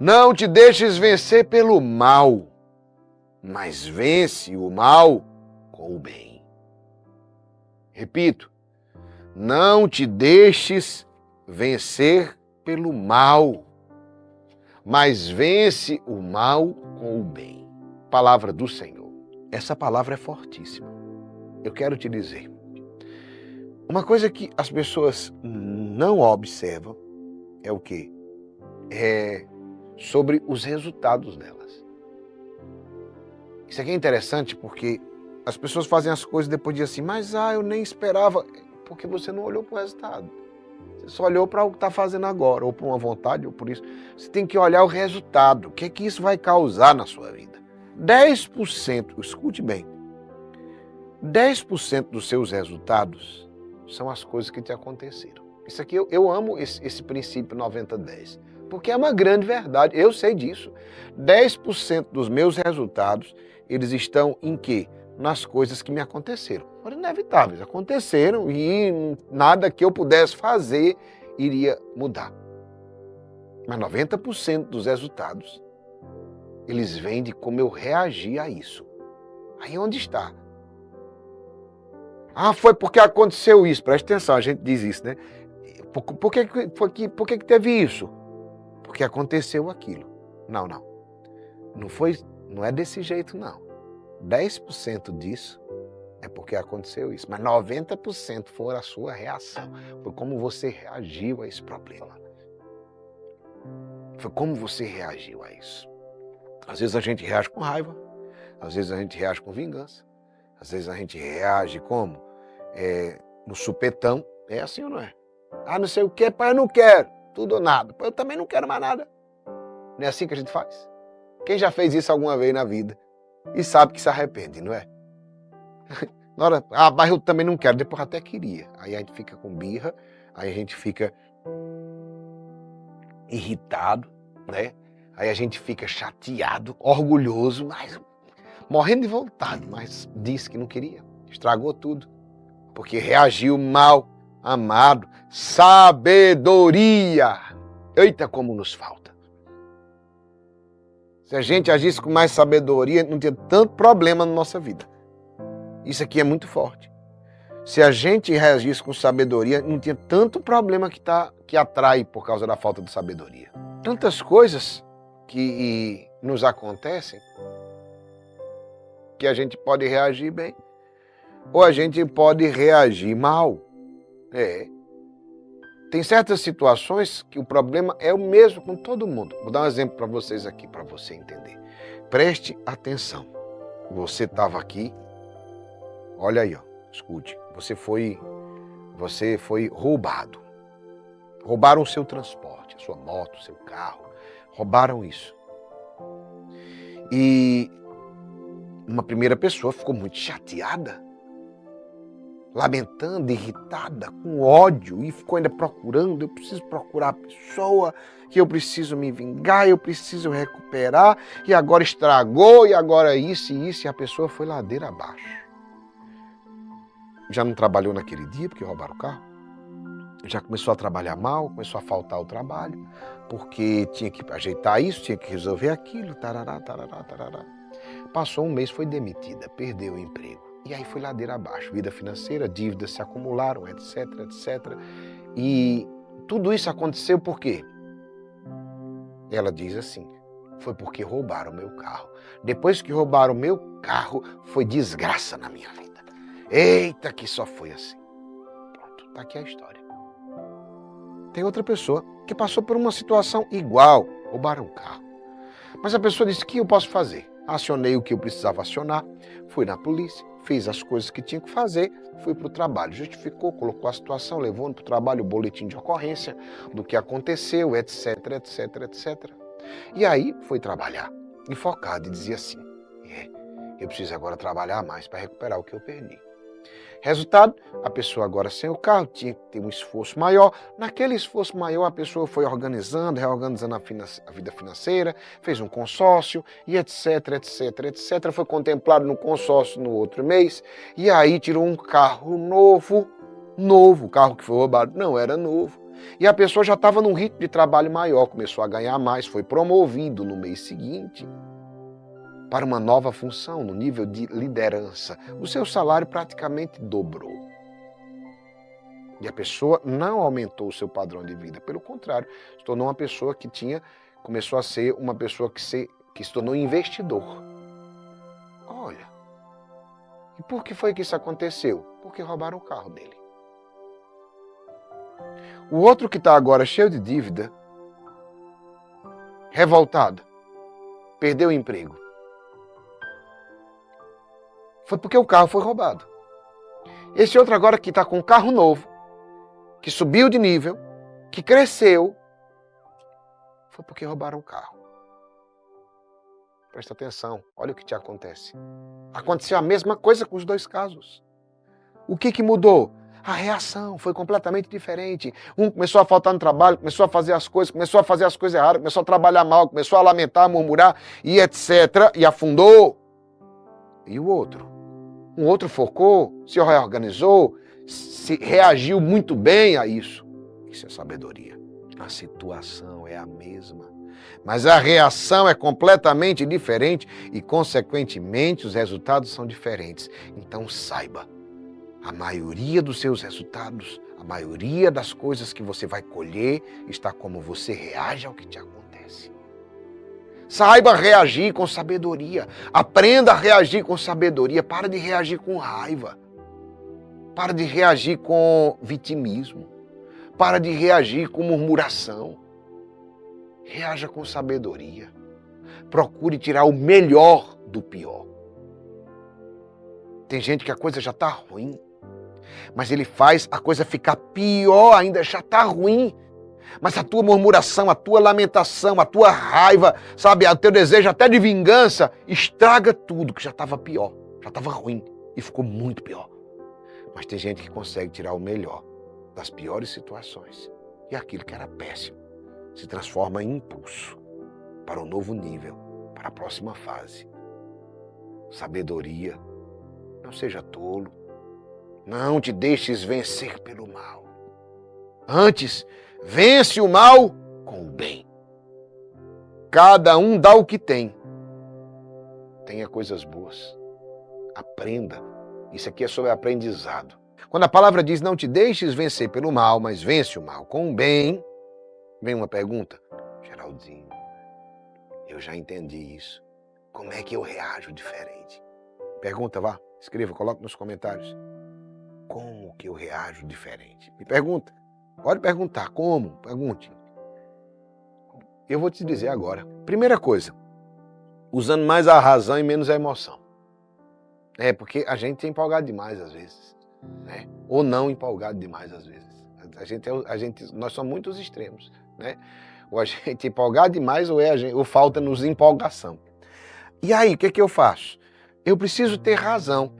Não te deixes vencer pelo mal, mas vence o mal com o bem. Repito, não te deixes vencer pelo mal, mas vence o mal com o bem. Palavra do Senhor. Essa palavra é fortíssima. Eu quero te dizer, uma coisa que as pessoas não observam é o quê? É sobre os resultados delas. Isso aqui é interessante porque as pessoas fazem as coisas e depois dizem assim, mas eu nem esperava, porque você não olhou para o resultado. Você só olhou para o que está fazendo agora, ou por uma vontade, ou por isso. Você tem que olhar o resultado, o que é que isso vai causar na sua vida. 10%, escute bem, 10% dos seus resultados são as coisas que te aconteceram. Isso aqui, eu amo esse princípio 90-10, porque é uma grande verdade, eu sei disso. 10% dos meus resultados, eles estão em quê? Nas coisas que me aconteceram. Foram inevitáveis, aconteceram e nada que eu pudesse fazer iria mudar. Mas 90% dos resultados, eles vêm de como eu reagi a isso. Aí onde está? Foi porque aconteceu isso. Presta atenção, a gente diz isso, né? Por que teve isso? Porque aconteceu aquilo. Não. Não é desse jeito, não. 10% disso é porque aconteceu isso. Mas 90% foi a sua reação. Foi como você reagiu a esse problema. Foi como você reagiu a isso. Às vezes a gente reage com raiva. Às vezes a gente reage com vingança. Às vezes a gente reage como? No supetão. É assim ou não é? Não sei o que, pai, eu não quero. Tudo ou nada. Pai, eu também não quero mais nada. Não é assim que a gente faz? Quem já fez isso alguma vez na vida e sabe que se arrepende, não é? Na hora, mas eu também não quero. Depois até queria. Aí a gente fica com birra, aí a gente fica irritado, né? Aí a gente fica chateado, orgulhoso, mas morrendo de vontade, mas disse que não queria. Estragou tudo. Porque reagiu mal. Amado, sabedoria. Eita, como nos falta. Se a gente agisse com mais sabedoria, não tinha tanto problema na nossa vida. Isso aqui é muito forte. Se a gente reagisse com sabedoria, não tinha tanto problema que atrai por causa da falta de sabedoria. Tantas coisas que nos acontecem que a gente pode reagir bem ou a gente pode reagir mal. Tem certas situações que o problema é o mesmo com todo mundo. Vou dar um exemplo para vocês aqui, para você entender. Preste atenção. Você estava aqui, olha aí, escute. Você foi roubado. Roubaram o seu transporte, a sua moto, o seu carro. Roubaram isso. E uma primeira pessoa ficou muito chateada, lamentando, irritada, com ódio, e ficou ainda procurando, eu preciso procurar a pessoa, que eu preciso me vingar, eu preciso recuperar, e agora estragou, e agora isso e isso, e a pessoa foi ladeira abaixo. Já não trabalhou naquele dia, porque roubaram o carro? Já começou a trabalhar mal, começou a faltar o trabalho, porque tinha que ajeitar isso, tinha que resolver aquilo, tarará. Passou um mês, foi demitida, perdeu o emprego. E aí foi ladeira abaixo, vida financeira, dívidas se acumularam, etc. E tudo isso aconteceu por quê? Ela diz assim, foi porque roubaram o meu carro. Depois que roubaram o meu carro, foi desgraça na minha vida. Eita, que só foi assim. Pronto, tá aqui a história. Tem outra pessoa que passou por uma situação igual, roubaram o carro. Mas a pessoa disse, o que eu posso fazer? Acionei o que eu precisava acionar, fui na polícia, fiz as coisas que tinha que fazer, fui para o trabalho. Justificou, colocou a situação, levou para o trabalho o boletim de ocorrência do que aconteceu, etc. E aí foi trabalhar, e focado, e dizia assim, eu preciso agora trabalhar mais para recuperar o que eu perdi. Resultado, a pessoa agora sem o carro tinha que ter um esforço maior. Naquele esforço maior, a pessoa foi reorganizando a vida financeira, fez um consórcio e etc. Foi contemplado no consórcio no outro mês e aí tirou um carro novo. O carro que foi roubado não era novo. E a pessoa já estava num ritmo de trabalho maior, começou a ganhar mais, foi promovido no mês seguinte para uma nova função, no nível de liderança. O seu salário praticamente dobrou. E a pessoa não aumentou o seu padrão de vida, pelo contrário, se tornou uma pessoa que começou a ser uma pessoa que se tornou investidor. Olha, e por que foi que isso aconteceu? Porque roubaram o carro dele. O outro que está agora cheio de dívida, revoltado, perdeu o emprego. Foi porque o carro foi roubado. Esse outro agora que está com um carro novo, que subiu de nível, que cresceu, foi porque roubaram o carro. Presta atenção, olha o que te acontece. Aconteceu a mesma coisa com os dois casos. O que mudou? A reação foi completamente diferente. Um começou a faltar no trabalho, começou a fazer as coisas erradas, começou a trabalhar mal, começou a lamentar, a murmurar e etc. E afundou. E o outro? Um outro focou, se reorganizou, se reagiu muito bem a isso. Isso é sabedoria. A situação é a mesma, mas a reação é completamente diferente e, consequentemente, os resultados são diferentes. Então saiba, a maioria dos seus resultados, a maioria das coisas que você vai colher está como você reage ao que te acontece. Saiba reagir com sabedoria. Aprenda a reagir com sabedoria. Para de reagir com raiva. Para de reagir com vitimismo. Para de reagir com murmuração. Reaja com sabedoria. Procure tirar o melhor do pior. Tem gente que a coisa já está ruim, mas ele faz a coisa ficar pior ainda, já está ruim. Mas a tua murmuração, a tua lamentação, a tua raiva, sabe, o teu desejo até de vingança, estraga tudo que já estava pior, já estava ruim e ficou muito pior. Mas tem gente que consegue tirar o melhor das piores situações e aquilo que era péssimo se transforma em impulso para um novo nível, para a próxima fase. Sabedoria, não seja tolo, não te deixes vencer pelo mal. Antes, vence o mal com o bem. Cada um dá o que tem. Tenha coisas boas. Aprenda. Isso aqui é sobre aprendizado. Quando a palavra diz não te deixes vencer pelo mal, mas vence o mal com o bem, vem uma pergunta. Geraldinho, eu já entendi isso. Como é que eu reajo diferente? Pergunta, vá. Escreva, coloque nos comentários. Como que eu reajo diferente? Me pergunta. Pode perguntar. Como? Pergunte. Eu vou te dizer agora. Primeira coisa, usando mais a razão e menos a emoção. Porque a gente é empolgado demais às vezes, né? Ou não empolgado demais às vezes. Nós somos muitos extremos, né? Ou a gente é empolgado demais ou falta-nos empolgação. E aí, o que eu faço? Eu preciso ter razão,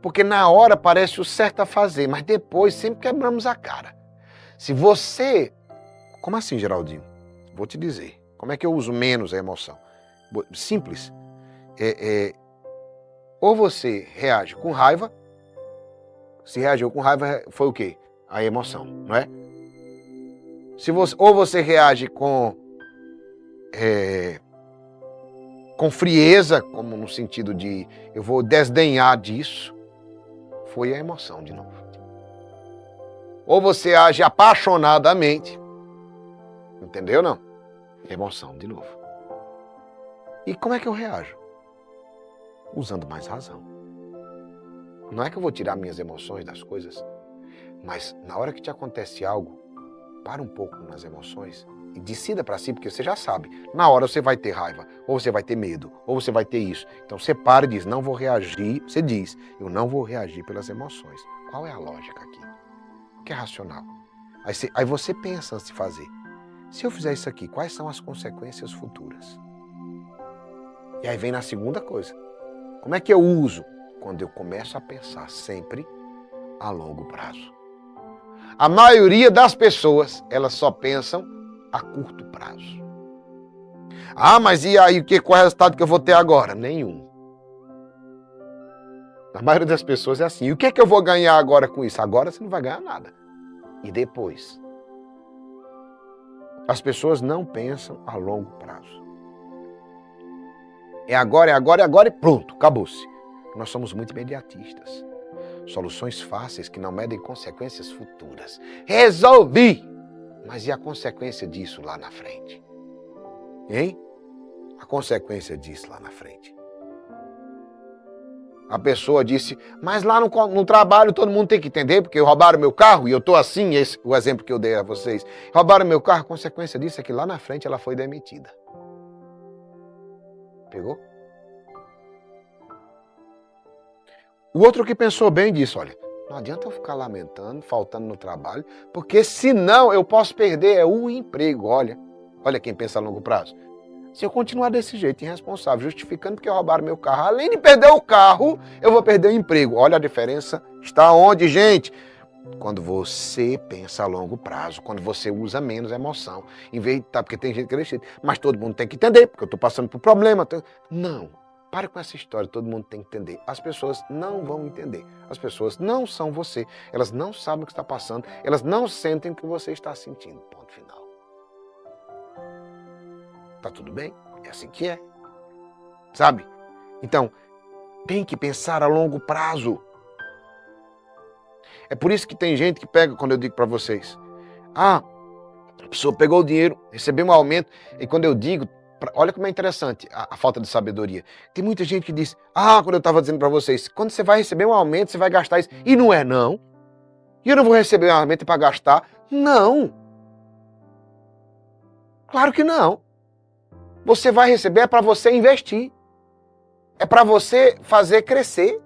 porque na hora parece o certo a fazer, mas depois sempre quebramos a cara. Se você... Como assim, Geraldinho? Vou te dizer. Como é que eu uso menos a emoção? Simples. Ou você reage com raiva. Se reagiu com raiva, foi o quê? A emoção, não é? Ou você reage com frieza, como no sentido de eu vou desdenhar disso, foi a emoção de novo. Ou você age apaixonadamente, entendeu não? Emoção de novo. E como é que eu reajo? Usando mais razão. Não é que eu vou tirar minhas emoções das coisas, mas na hora que te acontece algo, para um pouco nas emoções e decida para si, porque você já sabe, na hora você vai ter raiva, ou você vai ter medo, ou você vai ter isso. Então você para e diz, não vou reagir, você diz, eu não vou reagir pelas emoções. Qual é a lógica aqui? O que é racional? Aí você pensa antes de fazer, se eu fizer isso aqui, quais são as consequências futuras? E aí vem na segunda coisa, como é que eu uso? Quando eu começo a pensar sempre a longo prazo. A maioria das pessoas, elas só pensam a curto prazo. Ah, mas e aí, qual é o resultado que eu vou ter agora? Nenhum. A maioria das pessoas é assim. E o que é que eu vou ganhar agora com isso? Agora você não vai ganhar nada. E depois? As pessoas não pensam a longo prazo. É agora, é agora, é agora e pronto, acabou-se. Nós somos muito imediatistas. Soluções fáceis que não medem consequências futuras. Resolvi! Mas e a consequência disso lá na frente? Hein? A consequência disso lá na frente. A pessoa disse, mas lá no trabalho todo mundo tem que entender, porque roubaram meu carro e eu estou assim, esse o exemplo que eu dei a vocês. Roubaram meu carro, a consequência disso é que lá na frente ela foi demitida. Pegou? O outro que pensou bem disse, olha, não adianta eu ficar lamentando, faltando no trabalho, porque senão eu posso perder o emprego. Olha quem pensa a longo prazo. Se eu continuar desse jeito, irresponsável, justificando porque roubaram meu carro, além de perder o carro, eu vou perder o emprego. Olha a diferença. Está onde, gente? Quando você pensa a longo prazo, quando você usa menos emoção, em vez de porque tem gente que deixa, mas todo mundo tem que entender, porque eu estou passando por problema. Não, pare com essa história, todo mundo tem que entender. As pessoas não vão entender. As pessoas não são você, elas não sabem o que está passando, elas não sentem o que você está sentindo. Ponto final. Tá tudo bem? É assim que é. Sabe? Então, tem que pensar a longo prazo. É por isso que tem gente que pega, quando eu digo para vocês, a pessoa pegou o dinheiro, recebeu um aumento, e quando eu digo, olha como é interessante a falta de sabedoria. Tem muita gente que diz, quando eu estava dizendo para vocês, quando você vai receber um aumento, você vai gastar isso. E não é não. E eu não vou receber um aumento para gastar. Não. Claro que não. Você vai receber é para você investir. É para você fazer crescer.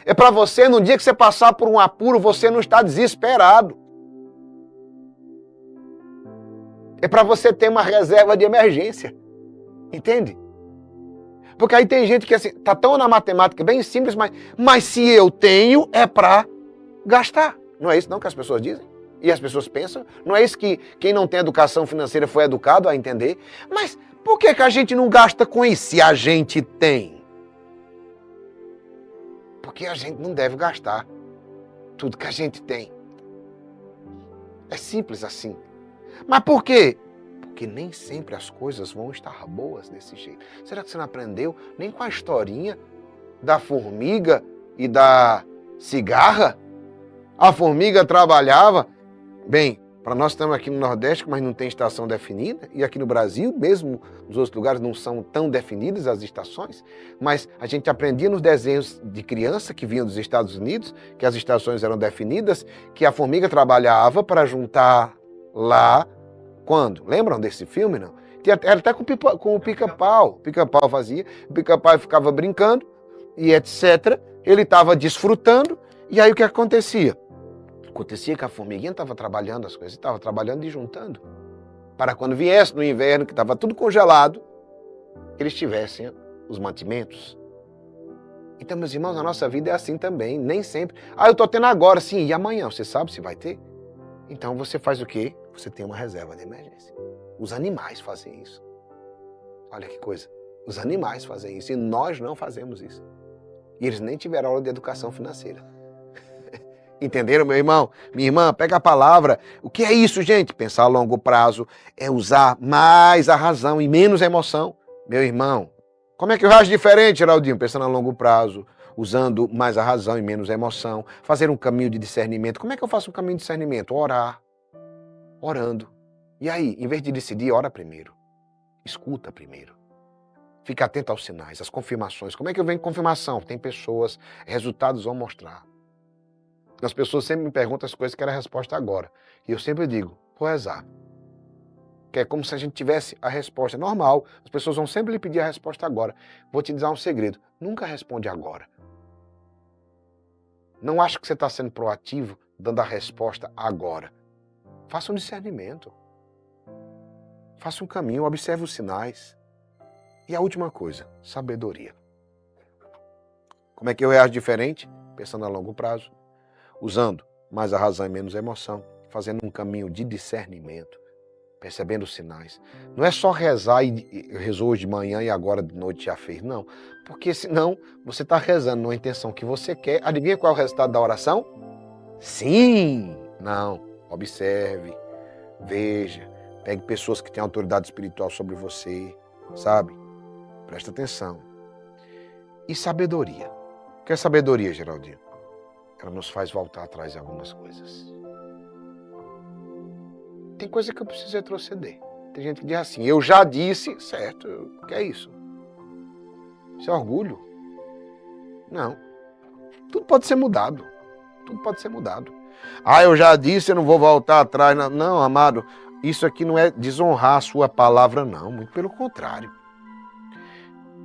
É para você, no dia que você passar por um apuro, você não estar desesperado. É para você ter uma reserva de emergência. Entende? Porque aí tem gente que assim, tá tão na matemática bem simples, mas se eu tenho, é para gastar. Não é isso não que as pessoas dizem? E as pessoas pensam? Não é isso que quem não tem educação financeira foi educado a entender? Mas por que a gente não gasta com isso se a gente tem? Porque a gente não deve gastar tudo que a gente tem. É simples assim. Mas por quê? Porque nem sempre as coisas vão estar boas desse jeito. Será que você não aprendeu nem com a historinha da formiga e da cigarra? A formiga trabalhava. Bem, para nós estamos aqui no Nordeste, mas não tem estação definida, e aqui no Brasil, mesmo nos outros lugares, não são tão definidas as estações, mas a gente aprendia nos desenhos de criança que vinham dos Estados Unidos, que as estações eram definidas, que a formiga trabalhava para juntar lá, quando? Lembram desse filme, não? Era até com o pica-pau. O pica-pau fazia, o pica-pau ficava brincando, e etc. Ele estava desfrutando, e aí o que acontecia? Acontecia que a formiguinha estava trabalhando as coisas, estava trabalhando e juntando. Para quando viesse no inverno, que estava tudo congelado, eles tivessem os mantimentos. Então, meus irmãos, a nossa vida é assim também, nem sempre. Eu estou tendo agora, sim, e amanhã? Você sabe se vai ter? Então você faz o quê? Você tem uma reserva de emergência. Os animais fazem isso. Olha que coisa. Os animais fazem isso e nós não fazemos isso. E eles nem tiveram aula de educação financeira. Entenderam, meu irmão? Minha irmã, pega a palavra. O que é isso, gente? Pensar a longo prazo é usar mais a razão e menos a emoção. Meu irmão, como é que eu acho diferente, Geraldinho? Pensando a longo prazo, usando mais a razão e menos a emoção. Fazer um caminho de discernimento. Como é que eu faço um caminho de discernimento? Orar. Orando. E aí, em vez de decidir, ora primeiro. Escuta primeiro. Fica atento aos sinais, às confirmações. Como é que eu venho com confirmação? Tem pessoas, resultados vão mostrar. As pessoas sempre me perguntam as coisas que era a resposta agora. E eu sempre digo, vou rezar. Que é como se a gente tivesse a resposta normal. As pessoas vão sempre lhe pedir a resposta agora. Vou te dizer um segredo. Nunca responde agora. Não acho que você está sendo proativo, dando a resposta agora. Faça um discernimento. Faça um caminho, observe os sinais. E a última coisa, sabedoria. Como é que eu reajo diferente? Pensando a longo prazo. Usando mais a razão e menos a emoção, fazendo um caminho de discernimento, percebendo os sinais. Não é só rezar e rezou hoje de manhã e agora de noite já fez, não. Porque senão você está rezando numa intenção que você quer. Adivinha qual é o resultado da oração? Sim! Não. Observe, veja, Pegue pessoas que têm autoridade espiritual sobre você, sabe? Presta atenção. E sabedoria. O que é sabedoria, Geraldinho? Ela nos faz voltar atrás em algumas coisas. Tem coisa que eu preciso retroceder. Tem gente que diz assim, eu já disse, certo, o que é isso? Isso é orgulho? Não. Tudo pode ser mudado. Tudo pode ser mudado. Ah, eu já disse, eu não vou voltar atrás. Não, amado, isso aqui não é desonrar a sua palavra, não. Muito pelo contrário.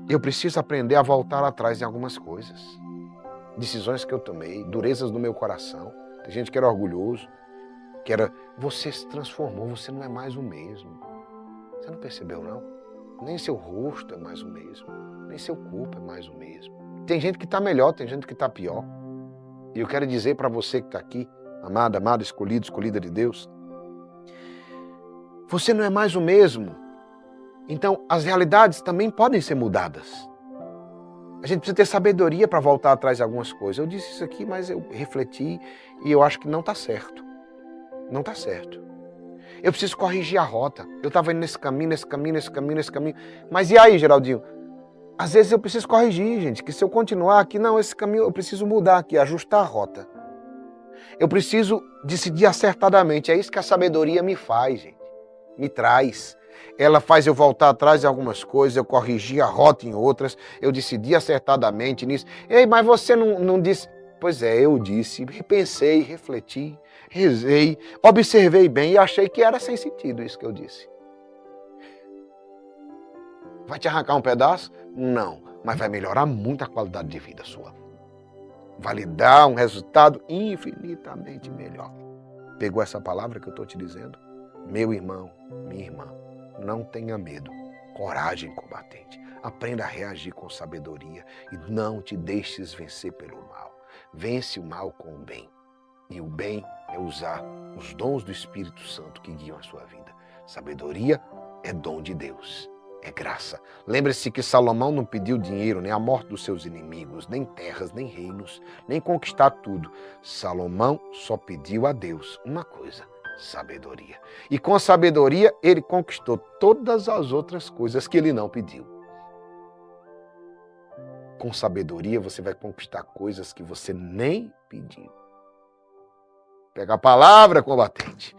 Eu preciso aprender a voltar atrás em algumas coisas. Decisões que eu tomei, durezas do meu coração. Tem gente que era orgulhoso, que era... Você se transformou, você não é mais o mesmo. Você não percebeu, não? Nem seu rosto é mais o mesmo. Nem seu corpo é mais o mesmo. Tem gente que está melhor, tem gente que está pior. E eu quero dizer para você que está aqui, amado, amado, escolhido, escolhida de Deus, você não é mais o mesmo. Então, as realidades também podem ser mudadas. A gente precisa ter sabedoria para voltar atrás de algumas coisas. Eu disse isso aqui, mas eu refleti e eu acho que não está certo. Não está certo. Eu preciso corrigir a rota. Eu estava indo nesse caminho. Mas e aí, Geraldinho? Às vezes eu preciso corrigir, gente, que se eu continuar aqui, não, esse caminho eu preciso mudar aqui, ajustar a rota. Eu preciso decidir acertadamente. É isso que a sabedoria me faz, gente. Me traz. Ela faz eu voltar atrás em algumas coisas, eu corrigir a rota em outras, eu decidi acertadamente nisso. Ei, mas você não disse... Pois é, eu disse, pensei, refleti, rezei, observei bem e achei que era sem sentido isso que eu disse. Vai te arrancar um pedaço? Não, mas vai melhorar muito a qualidade de vida sua. Vai lhe dar um resultado infinitamente melhor. Pegou essa palavra que eu estou te dizendo? Meu irmão, minha irmã, não tenha medo. Coragem combatente. Aprenda a reagir com sabedoria e não te deixes vencer pelo mal. Vence o mal com o bem. E o bem é usar os dons do Espírito Santo que guiam a sua vida. Sabedoria é dom de Deus. É graça. Lembre-se que Salomão não pediu dinheiro, nem a morte dos seus inimigos, nem terras, nem reinos, nem conquistar tudo. Salomão só pediu a Deus uma coisa, sabedoria. E com sabedoria ele conquistou todas as outras coisas que ele não pediu. Com sabedoria você vai conquistar coisas que você nem pediu. Pega a palavra, combatente.